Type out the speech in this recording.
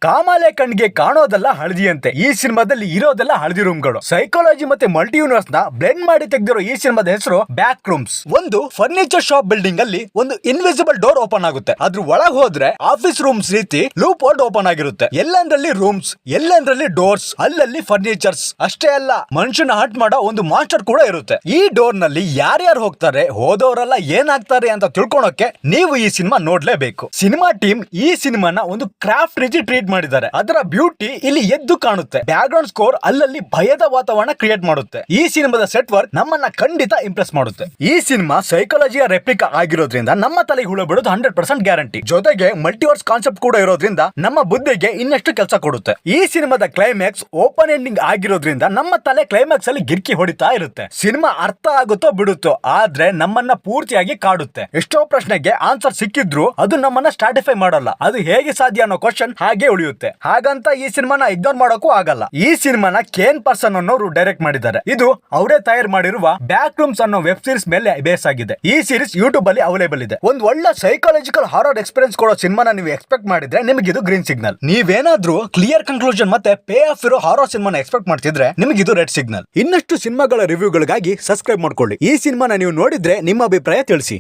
ಕಾಮಾಲೆ ಕಣ್ಗೆ ಕಾಣೋದೆಲ್ಲ ಹಳದಿಯಂತೆ. ಈ ಸಿನಿಮಾದಲ್ಲಿ ಇರೋದೆಲ್ಲ ಹಳದಿ ರೂಮ್ಗಳು. ಸೈಕಾಲಜಿ ಮತ್ತೆ ಮಲ್ಟಿ ಯೂನಿವರ್ಸ್ ನ ಬ್ಲೆಂಡ್ ಮಾಡಿ ತೆಗೆದಿರೋ ಈ ಸಿನಿಮಾದ ಹೆಸರು ಬ್ಯಾಕ್ ರೂಮ್ಸ್. ಒಂದು ಫರ್ನಿಚರ್ ಶಾಪ್ ಬಿಲ್ಡಿಂಗ್ ಅಲ್ಲಿ ಒಂದು ಇನ್ವಿಸಿಬಲ್ ಡೋರ್ ಓಪನ್ ಆಗುತ್ತೆ. ಅದ್ರ ಒಳಗೆ ಹೋದ್ರೆ ಆಫೀಸ್ ರೂಮ್ಸ್ ರೀತಿ ಲೂಪ್ ಹೋಲ್ಡ್ ಓಪನ್ ಆಗಿರುತ್ತೆ. ಎಲ್ಲಂದ್ರಲ್ಲಿ ರೂಮ್ಸ್, ಎಲ್ಲಂದ್ರಲ್ಲಿ ಡೋರ್ಸ್, ಅಲ್ಲಲ್ಲಿ ಫರ್ನಿಚರ್ಸ್. ಅಷ್ಟೇ ಅಲ್ಲ, ಮನುಷ್ಯನ ಹಂಟ್ ಮಾಡೋ ಒಂದು ಮಾಸ್ಟರ್ ಕೂಡ ಇರುತ್ತೆ. ಈ ಡೋರ್ ನಲ್ಲಿ ಯಾರ್ಯಾರು ಹೋಗ್ತಾರೆ, ಹೋದವರೆಲ್ಲ ಏನಾಗ್ತಾರೆ ಅಂತ ತಿಳ್ಕೊಳಕ್ಕೆ ನೀವು ಈ ಸಿನಿಮಾ ನೋಡ್ಲೇಬೇಕು. ಸಿನಿಮಾ ಟೀಮ್ ಈ ಸಿನಿಮಾನ ಒಂದು ಕ್ರಾಫ್ಟ್ ರೀತಿ ಟ್ರೀಟ್ ಮಾಡಿದ್ದಾರೆ. ಅದರ ಬ್ಯೂಟಿ ಇಲ್ಲಿ ಎದ್ದು ಕಾಣುತ್ತೆ. ಬ್ಯಾಕ್ ಗ್ರೌಂಡ್ ಸ್ಕೋರ್ ಅಲ್ಲಲ್ಲಿ ಭಯದ ವಾತಾವರಣ ಕ್ರಿಯೇಟ್ ಮಾಡುತ್ತೆ. ಈ ಸಿನಿಮಾದ ಸೆಟ್ ವರ್ಕ್ ನಮ್ಮನ್ನ ಖಂಡಿತ ಇಂಪ್ರೆಸ್ ಮಾಡುತ್ತೆ. ಈ ಸಿನಿಮಾ ಸೈಕಾಲಜಿಯ ರೆಪ್ಲಿಕಾ ಆಗಿರೋದ್ರಿಂದ ನಮ್ಮ ತಲೆಗೆ ಹುಳ ಬಿಡೋದು 100% ಗ್ಯಾರಂಟಿ. ಜೊತೆಗೆ ಮಲ್ಟಿವರ್ಸ್ ಕಾನ್ಸೆಪ್ಟ್ ಕೂಡ ಇರೋದ್ರಿಂದ ನಮ್ಮ ಬುದ್ಧಿಗೆ ಇನ್ನಷ್ಟು ಕೆಲಸ ಕೊಡುತ್ತೆ. ಈ ಸಿನಿಮಾದ ಕ್ಲೈಮ್ಯಾಕ್ಸ್ ಓಪನ್ ಎಂಡಿಂಗ್ ಆಗಿರೋದ್ರಿಂದ ನಮ್ಮ ತಲೆ ಕ್ಲೈಮ್ಯಾಕ್ಸ್ ಅಲ್ಲಿ ಗಿರ್ಕಿ ಹೊಡಿತಾ ಇರುತ್ತೆ. ಸಿನಿಮಾ ಅರ್ಥ ಆಗುತ್ತೋ ಬಿಡುತ್ತೋ, ಆದ್ರೆ ನಮ್ಮನ್ನ ಪೂರ್ತಿಯಾಗಿ ಕಾಡುತ್ತೆ. ಎಷ್ಟೋ ಪ್ರಶ್ನೆಗೆ ಆನ್ಸರ್ ಸಿಕ್ಕಿದ್ರು ಅದು ನಮ್ಮನ್ನ ಸ್ಟಾಟಿಫೈ ಮಾಡಲ್ಲ. ಅದು ಹೇಗೆ ಸಾಧ್ಯ ಅನ್ನೋ ಕ್ವಶನ್ ಹಾಗೆ ಉಳಿಯುತ್ತೆ. ಹಾಗಂತ ಈ ಸಿನಿಮಾನ ಇಗ್ನೋರ್ ಮಾಡೋಕ್ಕೂ ಆಗಲ್ಲ. ಈ ಸಿನಿಮಾನ ಕೇನ್ ಪರ್ಸನ್ ಅನ್ನೋರು ಡೈರೆಕ್ಟ್ ಮಾಡಿದ್ದಾರೆ. ಇದು ಅವರೇ ತಯಾರು ಮಾಡಿರುವ ಬ್ಯಾಕ್ ರೂಮ್ಸ್ ಅನ್ನೋ ವೆಬ್ ಸೀರೀಸ್ ಮೇಲೆ ಬೇಸ್ ಆಗಿದೆ. ಈ ಸೀರೀಸ್ ಯೂಟ್ಯೂಬ್ ಅಲ್ಲಿ ಅವೈಲೇಬಲ್ ಇದೆ. ಒಂದು ಒಳ್ಳೆ ಸೈಕಾಲಜಿಕಲ್ ಹಾರರ್ ಎಕ್ಸ್ಪೀರಿಯನ್ಸ್ ಕೊಡೋ ಸಿನಿಮಾನ ನೀವು ಎಕ್ಸ್ಪೆಕ್ಟ್ ಮಾಡಿದ್ರೆ ನಿಮಗಿದು ಗ್ರೀನ್ ಸಿಗ್ನಲ್. ನೀವೇನಾದ್ರೂ ಕ್ಲಿಯರ್ ಕನ್ಕ್ಲೂಷನ್ ಮತ್ತೆ ಪೇ ಆಫ್ ಇರೋ ಹಾರರ್ ಸಿನಿಮಾನ ಎಕ್ಸ್ಪೆಕ್ಟ್ ಮಾಡ್ತಿದ್ರೆ ನಿಮಗಿದು ರೆಡ್ ಸಿಗ್ನಲ್. ಇನ್ನಷ್ಟು ಸಿನಿಮಾಗಳ ರಿವ್ಯೂಗಳಿಗಾಗಿ ಸಬ್ಸ್ಕ್ರೈಬ್ ಮಾಡ್ಕೊಳ್ಳಿ. ಈ ಸಿನಿಮಾನ ನೀವು ನೋಡಿದ್ರೆ ನಿಮ್ಮ ಅಭಿಪ್ರಾಯ ತಿಳಿಸಿ.